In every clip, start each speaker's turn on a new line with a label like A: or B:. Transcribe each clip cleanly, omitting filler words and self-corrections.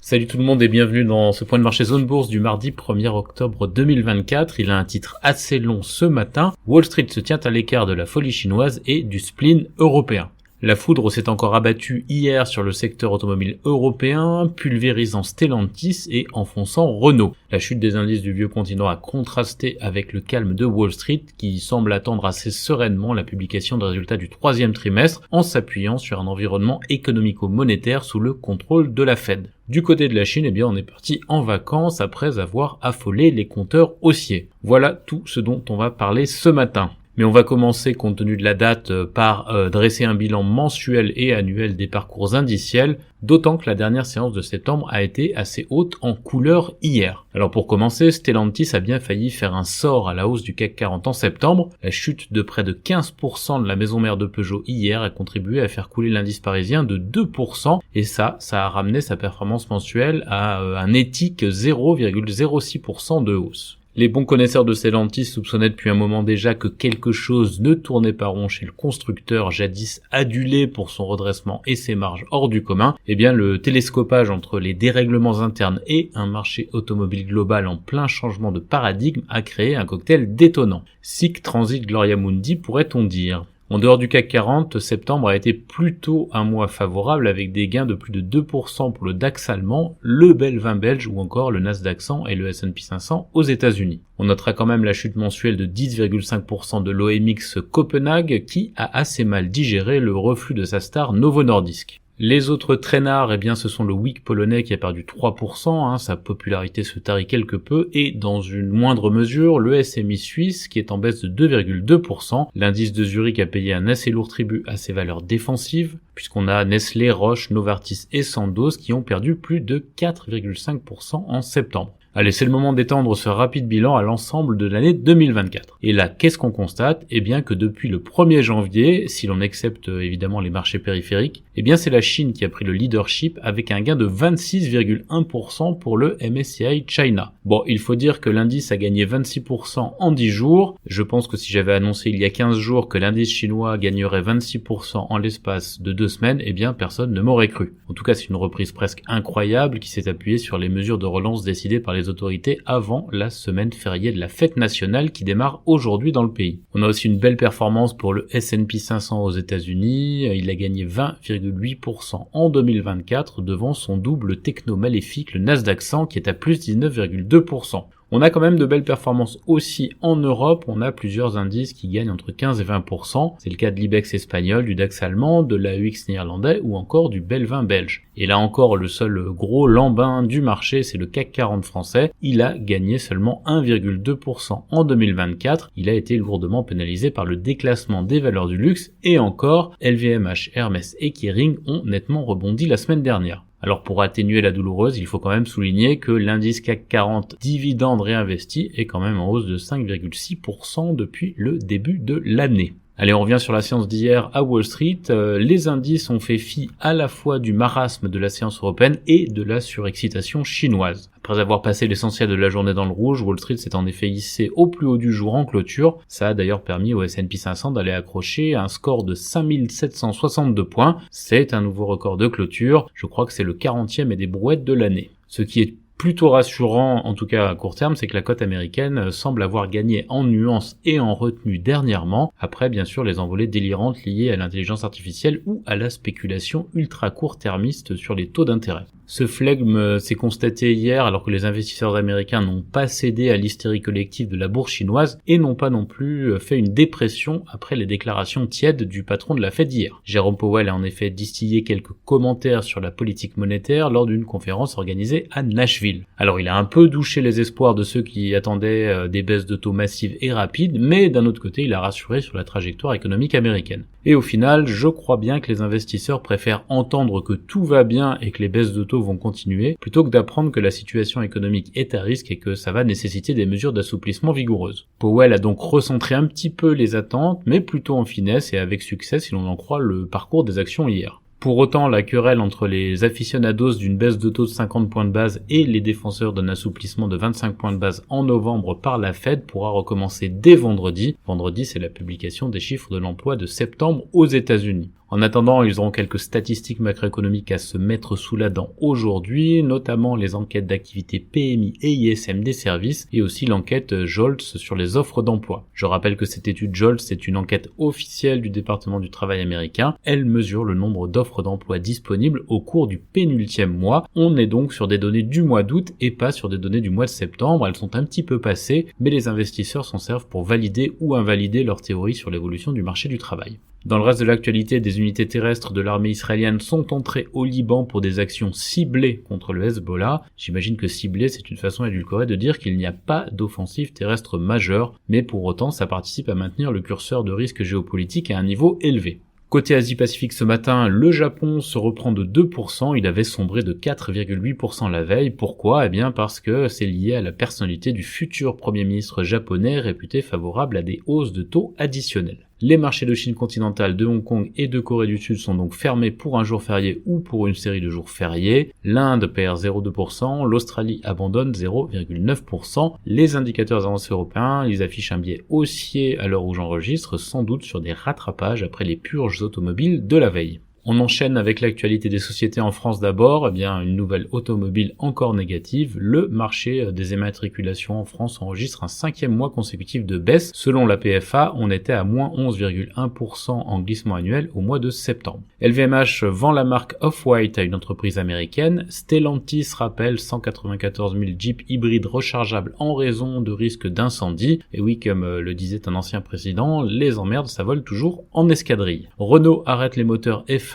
A: Salut tout le monde et bienvenue dans ce point de marché zone bourse du mardi 1er octobre 2024. Il a un titre assez long ce matin. Wall Street se tient à l'écart de la folie chinoise et du spleen européen. La foudre s'est encore abattue hier sur le secteur automobile européen, pulvérisant Stellantis et enfonçant Renault. La chute des indices du vieux continent a contrasté avec le calme de Wall Street qui semble attendre assez sereinement la publication des résultats du troisième trimestre en s'appuyant sur un environnement économico-monétaire sous le contrôle de la Fed. Du côté de la Chine, on est parti en vacances après avoir affolé les compteurs haussiers. Voilà tout ce dont on va parler ce matin. Mais on va commencer, compte tenu de la date, par dresser un bilan mensuel et annuel des parcours indiciels, d'autant que la dernière séance de septembre a été assez haute en couleur hier. Alors pour commencer, Stellantis a bien failli faire un sort à la hausse du CAC 40 en septembre. La chute de près de 15% de la maison mère de Peugeot hier a contribué à faire couler l'indice parisien de 2%, et ça a ramené sa performance mensuelle à un éthique 0,06% de hausse. Les bons connaisseurs de Stellantis soupçonnaient depuis un moment déjà que quelque chose ne tournait pas rond chez le constructeur jadis adulé pour son redressement et ses marges hors du commun. Le télescopage entre les dérèglements internes et un marché automobile global en plein changement de paradigme a créé un cocktail détonnant. Sic transit gloria mundi, pourrait-on dire. En dehors du CAC 40, septembre a été plutôt un mois favorable avec des gains de plus de 2% pour le DAX allemand, le Bel 20 belge ou encore le Nasdaq 100 et le S&P 500 aux États-Unis. On notera quand même la chute mensuelle de 10,5% de l'OMX Copenhague qui a assez mal digéré le reflux de sa star Novo Nordisk. Les autres traînards, ce sont le WIC polonais qui a perdu 3%, sa popularité se tarit quelque peu, et dans une moindre mesure, le SMI suisse qui est en baisse de 2,2%. L'indice de Zurich a payé un assez lourd tribut à ses valeurs défensives, puisqu'on a Nestlé, Roche, Novartis et Sandoz qui ont perdu plus de 4,5% en septembre. Allez, c'est le moment d'étendre ce rapide bilan à l'ensemble de l'année 2024. Et là, qu'est-ce qu'on constate ? Que depuis le 1er janvier, si l'on accepte évidemment les marchés périphériques, c'est la Chine qui a pris le leadership avec un gain de 26,1% pour le MSCI China. Bon, il faut dire que l'indice a gagné 26% en 10 jours. Je pense que si j'avais annoncé il y a 15 jours que l'indice chinois gagnerait 26% en l'espace de 2 semaines, personne ne m'aurait cru. En tout cas, c'est une reprise presque incroyable qui s'est appuyée sur les mesures de relance décidées par les autorités avant la semaine fériée de la fête nationale qui démarre aujourd'hui dans le pays. On a aussi une belle performance pour le S&P 500 aux États-Unis. Il a gagné 20,8% en 2024 devant son double techno maléfique, le Nasdaq 100 qui est à plus 19,2%. On a quand même de belles performances aussi en Europe, on a plusieurs indices qui gagnent entre 15 et 20%, c'est le cas de l'IBEX espagnol, du DAX allemand, de l'AEX néerlandais ou encore du Bel 20 belge. Et là encore, le seul gros lambin du marché, c'est le CAC 40 français, il a gagné seulement 1,2% en 2024, il a été lourdement pénalisé par le déclassement des valeurs du luxe, et encore, LVMH, Hermès et Kering ont nettement rebondi la semaine dernière. Alors pour atténuer la douloureuse, il faut quand même souligner que l'indice CAC 40 dividende réinvesti est quand même en hausse de 5,6% depuis le début de l'année. Allez, on revient sur la séance d'hier à Wall Street. Les indices ont fait fi à la fois du marasme de la séance européenne et de la surexcitation chinoise. Après avoir passé l'essentiel de la journée dans le rouge, Wall Street s'est en effet hissé au plus haut du jour en clôture. Ça a d'ailleurs permis au S&P 500 d'aller accrocher un score de 5762 points. C'est un nouveau record de clôture. Je crois que c'est le 40e et des brouettes de l'année. Ce qui est plutôt rassurant, en tout cas à court terme, c'est que la cote américaine semble avoir gagné en nuance et en retenue dernièrement, après bien sûr les envolées délirantes liées à l'intelligence artificielle ou à la spéculation ultra court-termiste sur les taux d'intérêt. Ce flegme s'est constaté hier alors que les investisseurs américains n'ont pas cédé à l'hystérie collective de la bourse chinoise et n'ont pas non plus fait une dépression après les déclarations tièdes du patron de la Fed hier. Jérôme Powell a en effet distillé quelques commentaires sur la politique monétaire lors d'une conférence organisée à Nashville. Alors il a un peu douché les espoirs de ceux qui attendaient des baisses de taux massives et rapides, mais d'un autre côté il a rassuré sur la trajectoire économique américaine. Et au final, je crois bien que les investisseurs préfèrent entendre que tout va bien et que les baisses de taux vont continuer, plutôt que d'apprendre que la situation économique est à risque et que ça va nécessiter des mesures d'assouplissement vigoureuses. Powell a donc recentré un petit peu les attentes, mais plutôt en finesse et avec succès si l'on en croit le parcours des actions hier. Pour autant, la querelle entre les aficionados d'une baisse de taux de 50 points de base et les défenseurs d'un assouplissement de 25 points de base en novembre par la Fed pourra recommencer dès vendredi. Vendredi, c'est la publication des chiffres de l'emploi de septembre aux États-Unis. En attendant, ils auront quelques statistiques macroéconomiques à se mettre sous la dent aujourd'hui, notamment les enquêtes d'activité PMI et ISM des services, et aussi l'enquête Jolts sur les offres d'emploi. Je rappelle que cette étude Jolts est une enquête officielle du département du travail américain. Elle mesure le nombre d'offres d'emploi disponibles au cours du pénultième mois. On est donc sur des données du mois d'août et pas sur des données du mois de septembre. Elles sont un petit peu passées, mais les investisseurs s'en servent pour valider ou invalider leur théorie sur l'évolution du marché du travail. Dans le reste de l'actualité, des unités terrestres de l'armée israélienne sont entrées au Liban pour des actions ciblées contre le Hezbollah. J'imagine que ciblé, c'est une façon édulcorée de dire qu'il n'y a pas d'offensive terrestre majeure, mais pour autant, ça participe à maintenir le curseur de risque géopolitique à un niveau élevé. Côté Asie-Pacifique ce matin, le Japon se reprend de 2%, il avait sombré de 4,8% la veille. Pourquoi ? Eh bien parce que c'est lié à la personnalité du futur Premier ministre japonais réputé favorable à des hausses de taux additionnels. Les marchés de Chine continentale, de Hong Kong et de Corée du Sud sont donc fermés pour un jour férié ou pour une série de jours fériés. L'Inde perd 0,2%, l'Australie abandonne 0,9%. Les indicateurs avancés européens, ils affichent un biais haussier à l'heure où j'enregistre, sans doute sur des rattrapages après les purges automobiles de la veille. On enchaîne avec l'actualité des sociétés en France d'abord. Eh bien, une nouvelle automobile encore négative. Le marché des immatriculations en France enregistre un 5e mois consécutif de baisse. Selon la PFA, on était à moins 11,1% en glissement annuel au mois de septembre. LVMH vend la marque Off-White à une entreprise américaine. Stellantis rappelle 194 000 Jeeps hybrides rechargeables en raison de risque d'incendie. Et oui, comme le disait un ancien président, les emmerdes, ça vole toujours en escadrille. Renault arrête les moteurs F1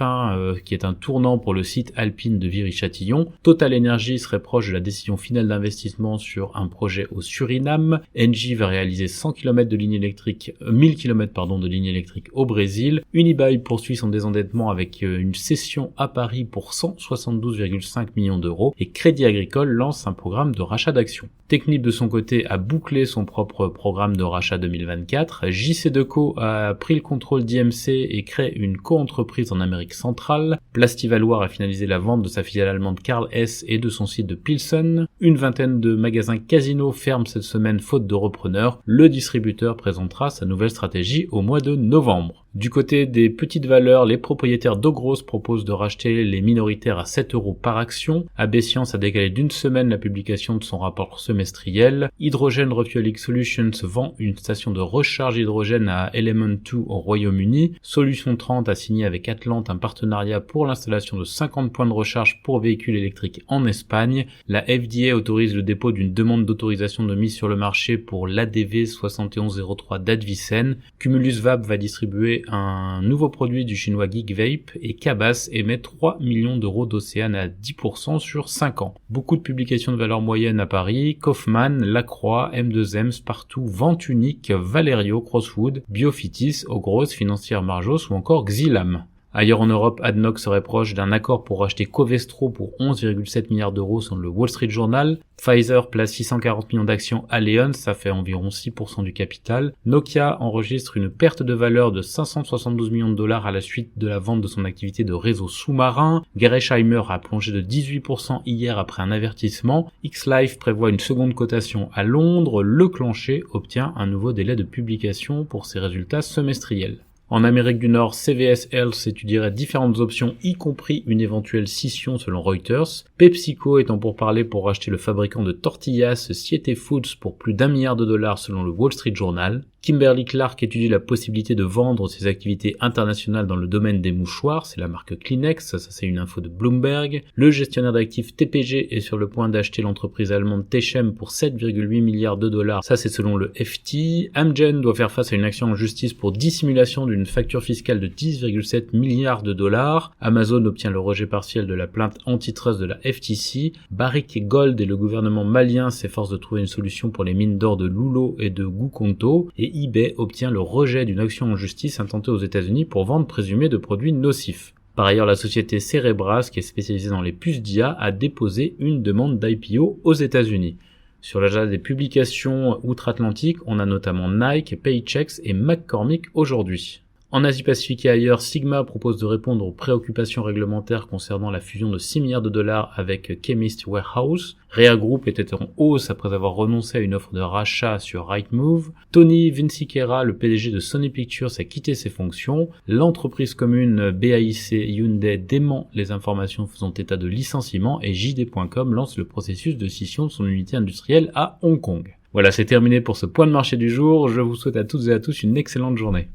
A: qui est un tournant pour le site alpine de Viry-Châtillon. Total Energy serait proche de la décision finale d'investissement sur un projet au Suriname. Engie va réaliser 100 km de ligne électrique, 1000 km de ligne électrique au Brésil. Unibail poursuit son désendettement avec une cession à Paris pour 172,5 millions d'euros et Crédit Agricole lance un programme de rachat d'actions. Technip de son côté a bouclé son propre programme de rachat 2024. JC2Co a pris le contrôle d'IMC et crée une co-entreprise en Amérique centrale. Plastivaloir a finalisé la vente de sa filiale allemande Karl Hess et de son site de Pilsen. Une vingtaine de magasins Casino ferment cette semaine faute de repreneurs. Le distributeur présentera sa nouvelle stratégie au mois de novembre. Du côté des petites valeurs, les propriétaires d'Ogros proposent de racheter les minoritaires à 7 € par action. AB Science a décalé d'une semaine la publication de son rapport semestriel. Hydrogen Refueling Solutions vend une station de recharge hydrogène à Element 2 au Royaume-Uni. Solution 30 a signé avec Atlante un partenariat pour l'installation de 50 points de recharge pour véhicules électriques en Espagne. La FDA autorise le dépôt d'une demande d'autorisation de mise sur le marché pour l'ADV 7103 d'Advicen. Cumulus Vape va distribuer un nouveau produit du chinois Geek Vape et Cabas émet 3 millions d'euros d'Océane à 10% sur 5 ans. Beaucoup de publications de valeur moyenne à Paris, Kaufmann, Lacroix, M2M, Spartoo, Vente Unique, Valerio, Crosswood, Biofitis, Ogros, Financière Marjos ou encore Xilam. Ailleurs en Europe, ADNOC serait proche d'un accord pour racheter Covestro pour 11,7 milliards d'euros selon le Wall Street Journal. Pfizer place 640 millions d'actions à Leon, ça fait environ 6% du capital. Nokia enregistre une perte de valeur de 572 millions de dollars à la suite de la vente de son activité de réseau sous-marin. Gerresheimer a plongé de 18% hier après un avertissement. X-Life prévoit une seconde cotation à Londres. Le Clancher obtient un nouveau délai de publication pour ses résultats semestriels. En Amérique du Nord, CVS Health étudierait différentes options, y compris une éventuelle scission selon Reuters. PepsiCo est en pourparlers pour racheter le fabricant de tortillas Siete Foods pour plus d'1 milliard de dollars selon le Wall Street Journal. Kimberly-Clark étudie la possibilité de vendre ses activités internationales dans le domaine des mouchoirs, c'est la marque Kleenex, ça c'est une info de Bloomberg. Le gestionnaire d'actifs TPG est sur le point d'acheter l'entreprise allemande Techem pour 7,8 milliards de dollars, ça c'est selon le FT. Amgen doit faire face à une action en justice pour dissimulation d'une facture fiscale de 10,7 milliards de dollars. Amazon obtient le rejet partiel de la plainte antitrust de la FTC. Barrick Gold et le gouvernement malien s'efforcent de trouver une solution pour les mines d'or de Loulo et de Goukonto. Et eBay obtient le rejet d'une action en justice intentée aux États-Unis pour vente présumée de produits nocifs. Par ailleurs, la société Cerebras, qui est spécialisée dans les puces d'IA, a déposé une demande d'IPO aux États-Unis. Sur l'agenda des publications outre-Atlantique, on a notamment Nike, Paychex et McCormick aujourd'hui. En Asie-Pacifique et ailleurs, Sigma propose de répondre aux préoccupations réglementaires concernant la fusion de 6 milliards de dollars avec Chemist Warehouse. Rea Group était en hausse après avoir renoncé à une offre de rachat sur Rightmove. Tony Vinciquerra, le PDG de Sony Pictures, a quitté ses fonctions. L'entreprise commune BAIC Hyundai dément les informations faisant état de licenciement et JD.com lance le processus de scission de son unité industrielle à Hong Kong. Voilà, c'est terminé pour ce point de marché du jour. Je vous souhaite à toutes et à tous une excellente journée.